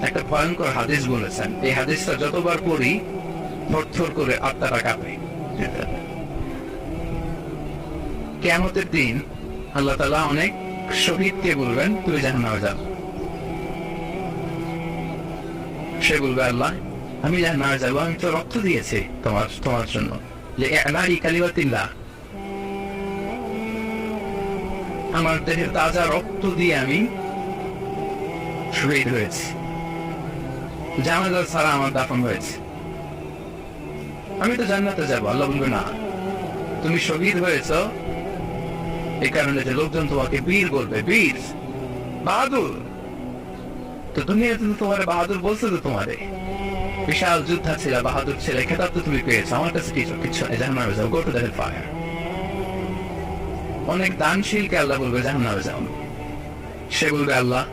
একটা ভয়ঙ্কর হাদিস বলেছেন, এই হাদিসটা যতবার পড়ি থরথর করে আত্মাটা কাঁপে। কিয়ামতের দিন আল্লাহ তাআলা অনেক শহীদকে বলবেন তুমি জাহান্নামে যাও। সে বলবে আল্লাহ আমি জাহান্নামে যাবো, আমি তো রক্ত দিয়েছি তোমার জন্য, লিইলাহি কালিমাতিল্লাহ, আমার দেহের তাজা রক্ত দিয়ে আমি শহীদ হয়েছি, জানাজা ছাড়া আমার দাফন হয়েছে, আমি তো জান্নাতে যাবো। আল্লাহ বলবে না, তুমি শহীদ হয়েছ এই কারণে যে লোকজন তোমাকে বীর বলবে, বীর বাহাদুর। তো দুনিয়াতে তো তোমার বাহাদুর বলছে, তো তোমারে বিশাল যোদ্ধা ছিল, বাহাদুর ছিল, খেতাব তো তুমি পেয়েছো, আমার কাছে কিছু জাহান্নামে যাও, গো টু দ্য ফায়ার। অনেক দানশীলকে আল্লাহ বলবে জাহান্নামে যাও, সে বলবে আল্লাহ